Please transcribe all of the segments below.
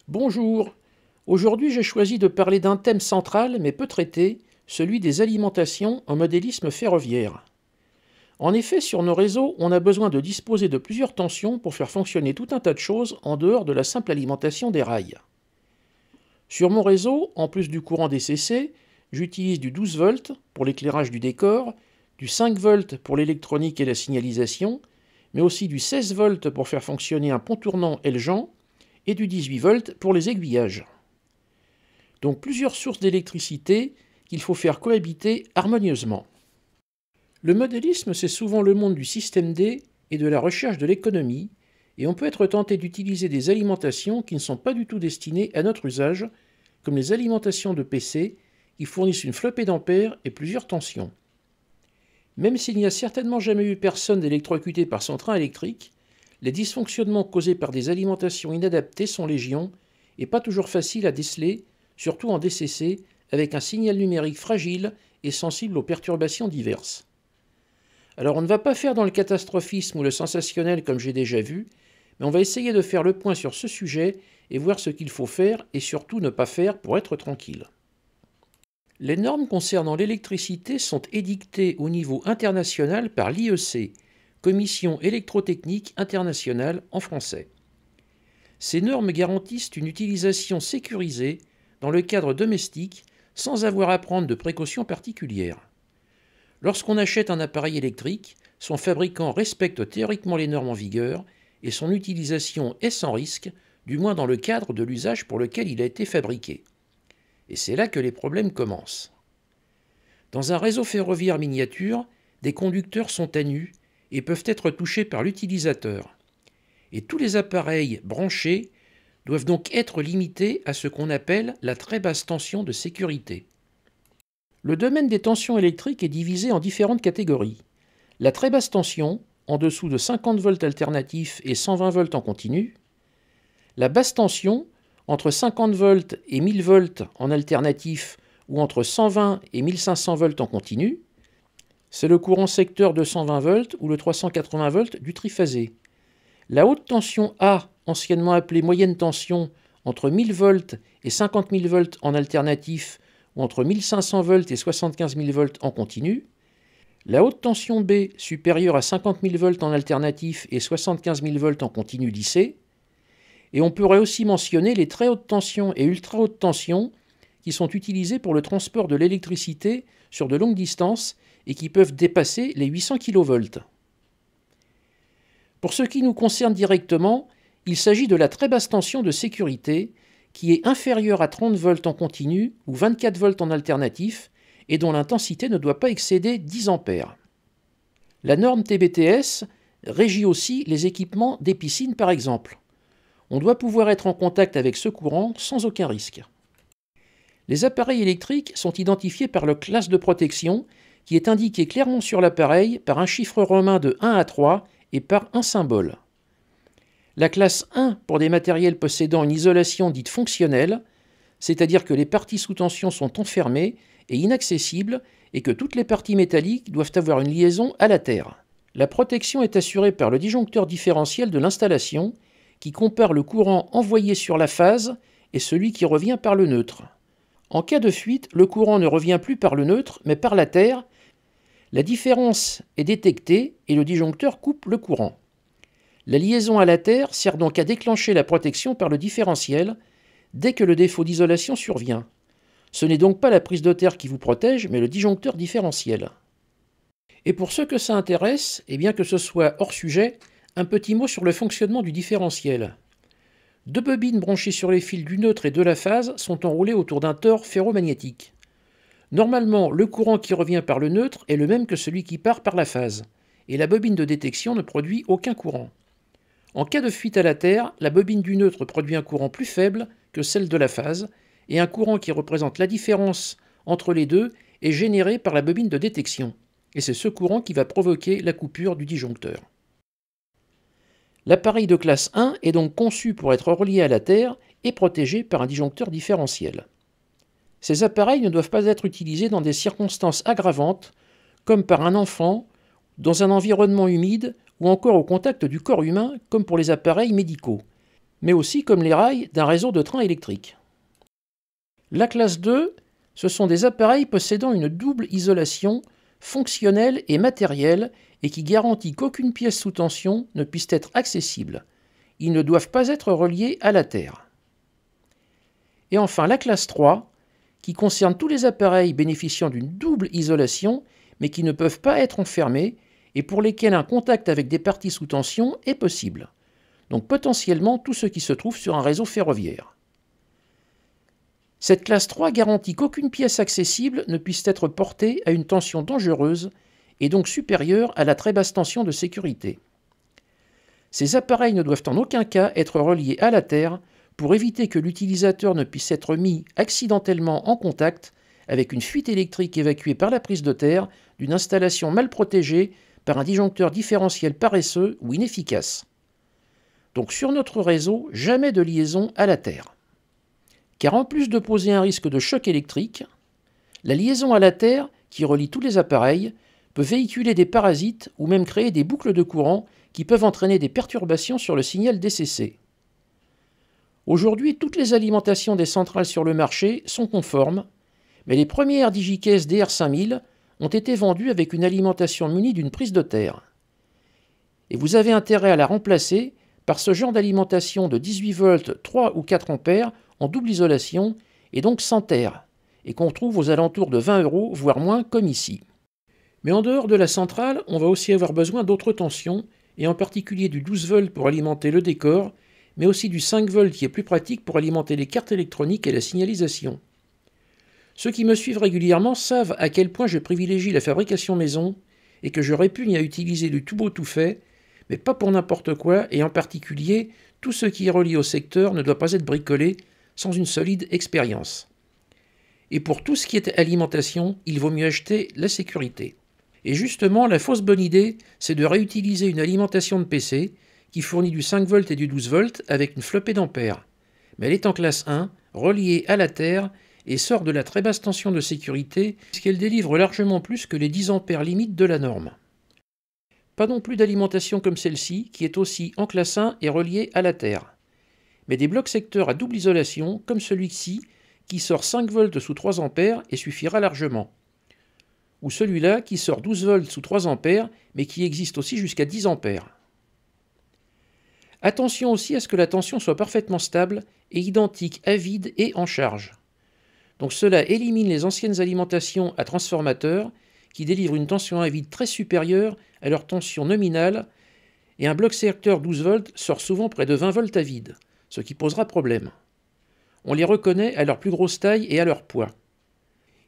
Bonjour. Aujourd'hui, j'ai choisi de parler d'un thème central mais peu traité, celui des alimentations en modélisme ferroviaire. En effet, sur nos réseaux, on a besoin de disposer de plusieurs tensions pour faire fonctionner tout un tas de choses en dehors de la simple alimentation des rails. Sur mon réseau, en plus du courant DCC, j'utilise du 12 volts pour l'éclairage du décor, du 5 volts pour l'électronique et la signalisation, mais aussi du 16 volts pour faire fonctionner un pont tournant Eljan, et du 18 volts pour les aiguillages. Donc plusieurs sources d'électricité qu'il faut faire cohabiter harmonieusement. Le modélisme, c'est souvent le monde du système D et de la recherche de l'économie, et on peut être tenté d'utiliser des alimentations qui ne sont pas du tout destinées à notre usage, comme les alimentations de PC, qui fournissent une flopée d'ampères et plusieurs tensions. Même s'il n'y a certainement jamais eu personne d'électrocuté par son train électrique, les dysfonctionnements causés par des alimentations inadaptées sont légion et pas toujours faciles à déceler, surtout en DCC, avec un signal numérique fragile et sensible aux perturbations diverses. Alors on ne va pas faire dans le catastrophisme ou le sensationnel comme j'ai déjà vu, mais on va essayer de faire le point sur ce sujet et voir ce qu'il faut faire et surtout ne pas faire pour être tranquille. Les normes concernant l'électricité sont édictées au niveau international par l'IEC, Commission électrotechnique internationale en français. Ces normes garantissent une utilisation sécurisée dans le cadre domestique sans avoir à prendre de précautions particulières. Lorsqu'on achète un appareil électrique, son fabricant respecte théoriquement les normes en vigueur et son utilisation est sans risque, du moins dans le cadre de l'usage pour lequel il a été fabriqué. Et c'est là que les problèmes commencent. Dans un réseau ferroviaire miniature, des conducteurs sont à nu et peuvent être touchés par l'utilisateur. Et tous les appareils branchés doivent donc être limités à ce qu'on appelle la très basse tension de sécurité. Le domaine des tensions électriques est divisé en différentes catégories. La très basse tension, en dessous de 50 volts alternatifs et 120 volts en continu. La basse tension, entre 50 volts et 1000 volts en alternatif ou entre 120 et 1500 volts en continu. C'est le courant secteur 220 volts ou le 380 volts du triphasé. La haute tension A, anciennement appelée moyenne tension, entre 1000 volts et 50 000 volts en alternatif ou entre 1500 volts et 75 000 volts en continu. La haute tension B, supérieure à 50 000 volts en alternatif et 75 000 volts en continu lissé. Et on pourrait aussi mentionner les très hautes tensions et ultra hautes tensions qui sont utilisées pour le transport de l'électricité sur de longues distances et qui peuvent dépasser les 800 kV. Pour ce qui nous concerne directement, il s'agit de la très basse tension de sécurité qui est inférieure à 30 volts en continu ou 24 volts en alternatif et dont l'intensité ne doit pas excéder 10 ampères. La norme TBTS régit aussi les équipements des piscines par exemple. On doit pouvoir être en contact avec ce courant sans aucun risque. Les appareils électriques sont identifiés par leur classe de protection qui est indiquée clairement sur l'appareil par un chiffre romain de 1 à 3 et par un symbole. La classe 1 pour des matériels possédant une isolation dite fonctionnelle, c'est-à-dire que les parties sous tension sont enfermées et inaccessibles et que toutes les parties métalliques doivent avoir une liaison à la terre. La protection est assurée par le disjoncteur différentiel de l'installation qui compare le courant envoyé sur la phase et celui qui revient par le neutre. En cas de fuite, le courant ne revient plus par le neutre, mais par la terre. La différence est détectée et le disjoncteur coupe le courant. La liaison à la terre sert donc à déclencher la protection par le différentiel dès que le défaut d'isolation survient. Ce n'est donc pas la prise de terre qui vous protège, mais le disjoncteur différentiel. Et pour ceux que ça intéresse, et bien que ce soit hors sujet, un petit mot sur le fonctionnement du différentiel. Deux bobines branchées sur les fils du neutre et de la phase sont enroulées autour d'un tore ferromagnétique. Normalement, le courant qui revient par le neutre est le même que celui qui part par la phase, et la bobine de détection ne produit aucun courant. En cas de fuite à la terre, la bobine du neutre produit un courant plus faible que celle de la phase, et un courant qui représente la différence entre les deux est généré par la bobine de détection, et c'est ce courant qui va provoquer la coupure du disjoncteur. L'appareil de classe 1 est donc conçu pour être relié à la terre et protégé par un disjoncteur différentiel. Ces appareils ne doivent pas être utilisés dans des circonstances aggravantes, comme par un enfant, dans un environnement humide ou encore au contact du corps humain, comme pour les appareils médicaux. mais aussi comme les rails d'un réseau de trains électriques. La classe 2, ce sont des appareils possédant une double isolation fonctionnelle et matérielle et qui garantit qu'aucune pièce sous tension ne puisse être accessible. Ils ne doivent pas être reliés à la terre. Et enfin la classe 3, qui concerne tous les appareils bénéficiant d'une double isolation, mais qui ne peuvent pas être enfermés et pour lesquels un contact avec des parties sous tension est possible. Donc potentiellement tout ce qui se trouve sur un réseau ferroviaire. Cette classe 3 garantit qu'aucune pièce accessible ne puisse être portée à une tension dangereuse et donc supérieure à la très basse tension de sécurité. Ces appareils ne doivent en aucun cas être reliés à la terre pour éviter que l'utilisateur ne puisse être mis accidentellement en contact avec une fuite électrique évacuée par la prise de terre d'une installation mal protégée par un disjoncteur différentiel paresseux ou inefficace. Donc sur notre réseau, jamais de liaison à la terre. Car en plus de poser un risque de choc électrique, la liaison à la terre, qui relie tous les appareils, peut véhiculer des parasites ou même créer des boucles de courant qui peuvent entraîner des perturbations sur le signal DCC. Aujourd'hui, toutes les alimentations des centrales sur le marché sont conformes, mais les premières DigiCase DR5000 ont été vendues avec une alimentation munie d'une prise de terre. Et vous avez intérêt à la remplacer par ce genre d'alimentation de 18 volts 3 ou 4 ampères en double isolation et donc sans terre, et qu'on trouve aux alentours de 20 €, voire moins comme ici. Mais en dehors de la centrale, on va aussi avoir besoin d'autres tensions, et en particulier du 12 volts pour alimenter le décor, mais aussi du 5 volts qui est plus pratique pour alimenter les cartes électroniques et la signalisation. Ceux qui me suivent régulièrement savent à quel point je privilégie la fabrication maison et que je répugne à utiliser du tout beau tout fait, mais pas pour n'importe quoi, et en particulier, tout ce qui est relié au secteur ne doit pas être bricolé sans une solide expérience. Et pour tout ce qui est alimentation, il vaut mieux acheter la sécurité. Et justement, la fausse bonne idée, c'est de réutiliser une alimentation de PC qui fournit du 5 volts et du 12 volts avec une flopée d'ampères. Mais elle est en classe 1, reliée à la terre, et sort de la très basse tension de sécurité, puisqu'elle délivre largement plus que les 10 ampères limite de la norme. Pas non plus d'alimentation comme celle-ci, qui est aussi en classe 1 et reliée à la terre. Mais des blocs secteurs à double isolation, comme celui-ci, qui sort 5 volts sous 3 ampères et suffira largement. Ou celui-là qui sort 12 volts sous 3 ampères, mais qui existe aussi jusqu'à 10 ampères. Attention aussi à ce que la tension soit parfaitement stable et identique à vide et en charge. Donc cela élimine les anciennes alimentations à transformateur qui délivrent une tension à vide très supérieure à leur tension nominale, et un bloc secteur 12 volts sort souvent près de 20 volts à vide, ce qui posera problème. On les reconnaît à leur plus grosse taille et à leur poids.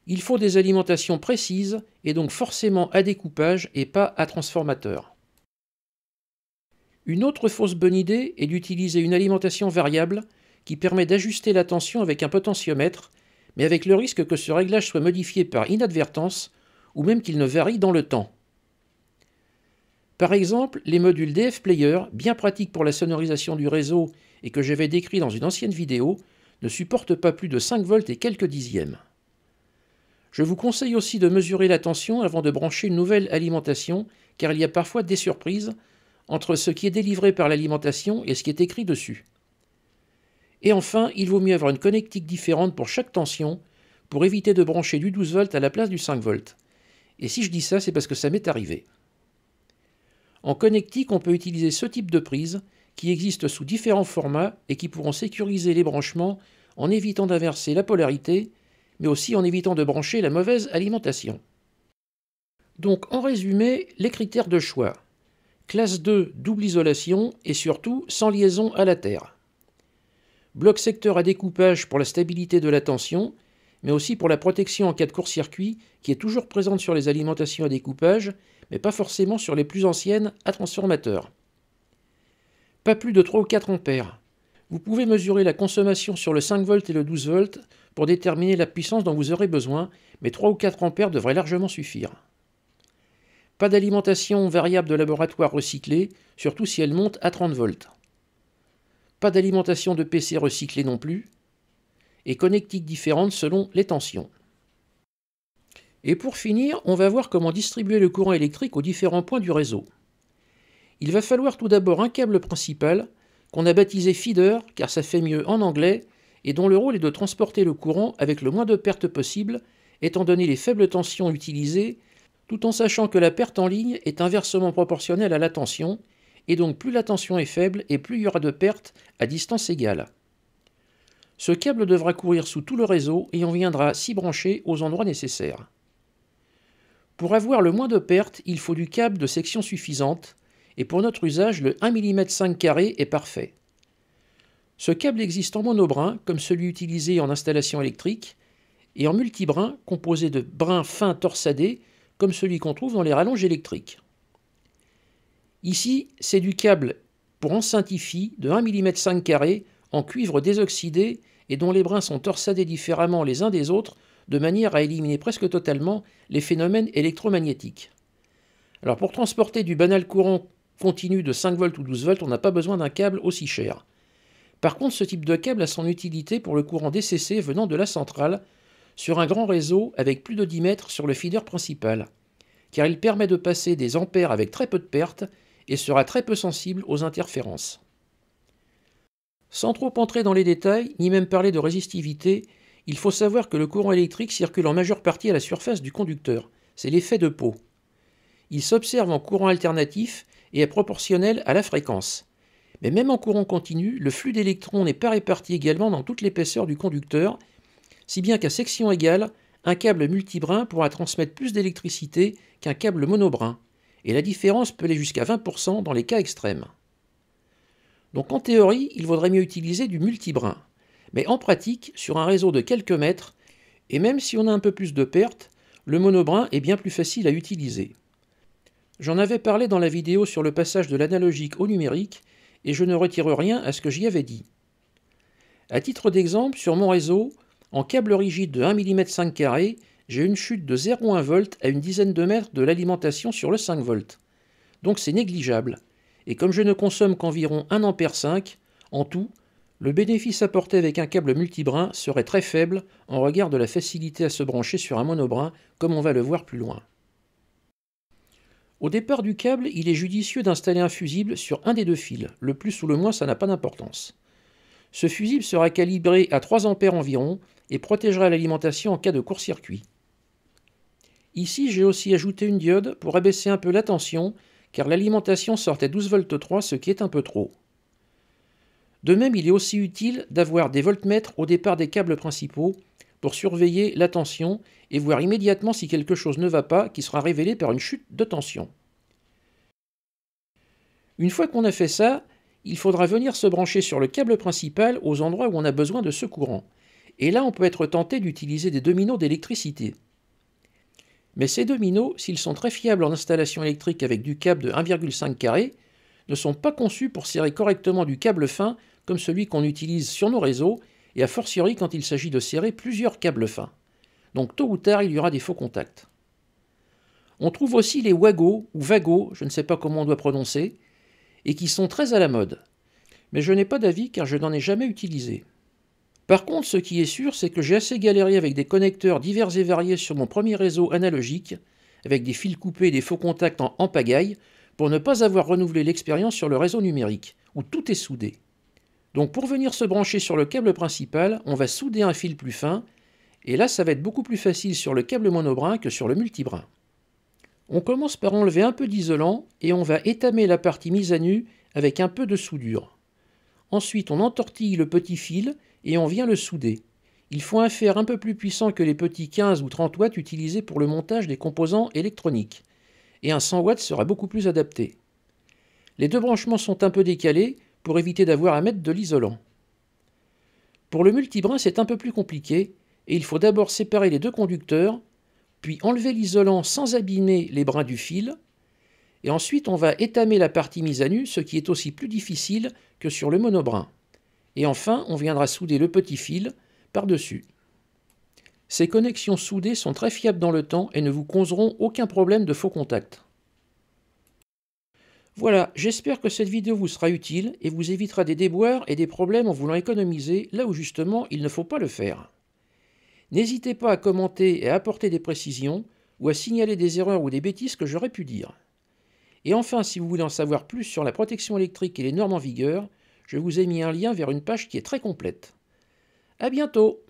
Il faut des alimentations précises et donc forcément à découpage et pas à transformateur. Une autre fausse bonne idée est d'utiliser une alimentation variable qui permet d'ajuster la tension avec un potentiomètre, mais avec le risque que ce réglage soit modifié par inadvertance ou même qu'il ne varie dans le temps. Par exemple, les modules DF Player, bien pratiques pour la sonorisation du réseau et que j'avais décrit dans une ancienne vidéo, ne supportent pas plus de 5 volts et quelques dixièmes. Je vous conseille aussi de mesurer la tension avant de brancher une nouvelle alimentation, car il y a parfois des surprises entre ce qui est délivré par l'alimentation et ce qui est écrit dessus. Et enfin, il vaut mieux avoir une connectique différente pour chaque tension, pour éviter de brancher du 12 volts à la place du 5 volts. Et si je dis ça, c'est parce que ça m'est arrivé. En connectique, on peut utiliser ce type de prise, qui existe sous différents formats et qui pourront sécuriser les branchements en évitant d'inverser la polarité, mais aussi en évitant de brancher la mauvaise alimentation. Donc en résumé, les critères de choix. Classe 2, double isolation et surtout sans liaison à la terre. Bloc secteur à découpage pour la stabilité de la tension, mais aussi pour la protection en cas de court-circuit qui est toujours présente sur les alimentations à découpage, mais pas forcément sur les plus anciennes à transformateur. Pas plus de 3 ou 4 ampères. Vous pouvez mesurer la consommation sur le 5 volts et le 12 volts pour déterminer la puissance dont vous aurez besoin, mais 3 ou 4 ampères devraient largement suffire. Pas d'alimentation variable de laboratoire recyclée, surtout si elle monte à 30 volts. Pas d'alimentation de PC recyclée non plus, et connectiques différentes selon les tensions. Et pour finir, on va voir comment distribuer le courant électrique aux différents points du réseau. Il va falloir tout d'abord un câble principal qu'on a baptisé feeder car ça fait mieux en anglais et dont le rôle est de transporter le courant avec le moins de pertes possible, étant donné les faibles tensions utilisées, tout en sachant que la perte en ligne est inversement proportionnelle à la tension, et donc plus la tension est faible et plus il y aura de pertes à distance égale. Ce câble devra courir sous tout le réseau et on viendra s'y brancher aux endroits nécessaires. Pour avoir le moins de pertes, il faut du câble de section suffisante, et pour notre usage, le 1 mm 5 est parfait. Ce câble existe en monobrin, comme celui utilisé en installation électrique, et en multibrin, composé de brins fins torsadés, comme celui qu'on trouve dans les rallonges électriques. Ici, c'est du câble pour enceinte hi-fi de 1 mm 5 en cuivre désoxydé et dont les brins sont torsadés différemment les uns des autres de manière à éliminer presque totalement les phénomènes électromagnétiques. Alors pour transporter du banal courant continu de 5 volts ou 12 volts, on n'a pas besoin d'un câble aussi cher. Par contre, ce type de câble a son utilité pour le courant DCC venant de la centrale sur un grand réseau avec plus de 10 mètres sur le feeder principal, car il permet de passer des ampères avec très peu de pertes et sera très peu sensible aux interférences. Sans trop entrer dans les détails, ni même parler de résistivité, il faut savoir que le courant électrique circule en majeure partie à la surface du conducteur. C'est l'effet de Paul. Il s'observe en courant alternatif et est proportionnel à la fréquence. Mais même en courant continu, le flux d'électrons n'est pas réparti également dans toute l'épaisseur du conducteur, si bien qu'à section égale, un câble multibrin pourra transmettre plus d'électricité qu'un câble monobrin, et la différence peut aller jusqu'à 20% dans les cas extrêmes. Donc en théorie, il vaudrait mieux utiliser du multibrin, mais en pratique, sur un réseau de quelques mètres, et même si on a un peu plus de pertes, le monobrin est bien plus facile à utiliser. J'en avais parlé dans la vidéo sur le passage de l'analogique au numérique, et je ne retire rien à ce que j'y avais dit. À titre d'exemple, sur mon réseau, en câble rigide de 1 mm 5 j'ai une chute de 0,1 V à une dizaine de mètres de l'alimentation sur le 5 V. Donc c'est négligeable. Et comme je ne consomme qu'environ 1 ampère 5, en tout, le bénéfice apporté avec un câble multibrin serait très faible en regard de la facilité à se brancher sur un monobrin, comme on va le voir plus loin. Au départ du câble, il est judicieux d'installer un fusible sur un des deux fils. Le plus ou le moins, ça n'a pas d'importance. Ce fusible sera calibré à 3 ampères environ et protégera l'alimentation en cas de court-circuit. Ici, j'ai aussi ajouté une diode pour abaisser un peu la tension, car l'alimentation sortait 12 volts 3, ce qui est un peu trop. De même, il est aussi utile d'avoir des voltmètres au départ des câbles principaux pour surveiller la tension et voir immédiatement si quelque chose ne va pas, qui sera révélé par une chute de tension. Une fois qu'on a fait ça, il faudra venir se brancher sur le câble principal aux endroits où on a besoin de ce courant. Et là, on peut être tenté d'utiliser des dominos d'électricité. Mais ces dominos, s'ils sont très fiables en installation électrique avec du câble de 1,5 ne sont pas conçus pour serrer correctement du câble fin comme celui qu'on utilise sur nos réseaux, et a fortiori quand il s'agit de serrer plusieurs câbles fins. Donc tôt ou tard, il y aura des faux contacts. On trouve aussi les Wago, ou Vago, je ne sais pas comment on doit prononcer, et qui sont très à la mode. Mais je n'ai pas d'avis car je n'en ai jamais utilisé. Par contre, ce qui est sûr, c'est que j'ai assez galéré avec des connecteurs divers et variés sur mon premier réseau analogique, avec des fils coupés et des faux contacts en pagaille, pour ne pas avoir renouvelé l'expérience sur le réseau numérique, où tout est soudé. Donc pour venir se brancher sur le câble principal, on va souder un fil plus fin, et là ça va être beaucoup plus facile sur le câble monobrin que sur le multibrin. On commence par enlever un peu d'isolant, et on va étamer la partie mise à nu avec un peu de soudure. Ensuite, on entortille le petit fil, et on vient le souder. Il faut un fer un peu plus puissant que les petits 15 ou 30 watts utilisés pour le montage des composants électroniques, et un 100 watts sera beaucoup plus adapté. Les deux branchements sont un peu décalés pour éviter d'avoir à mettre de l'isolant. Pour le multibrin, c'est un peu plus compliqué, et il faut d'abord séparer les deux conducteurs, puis enlever l'isolant sans abîmer les brins du fil, et ensuite on va étamer la partie mise à nu, ce qui est aussi plus difficile que sur le monobrin. Et enfin, on viendra souder le petit fil par-dessus. Ces connexions soudées sont très fiables dans le temps et ne vous causeront aucun problème de faux contact. Voilà, j'espère que cette vidéo vous sera utile et vous évitera des déboires et des problèmes en voulant économiser là où justement il ne faut pas le faire. N'hésitez pas à commenter et à apporter des précisions ou à signaler des erreurs ou des bêtises que j'aurais pu dire. Et enfin, si vous voulez en savoir plus sur la protection électrique et les normes en vigueur, Je vous ai mis un lien vers une page qui est très complète. À bientôt!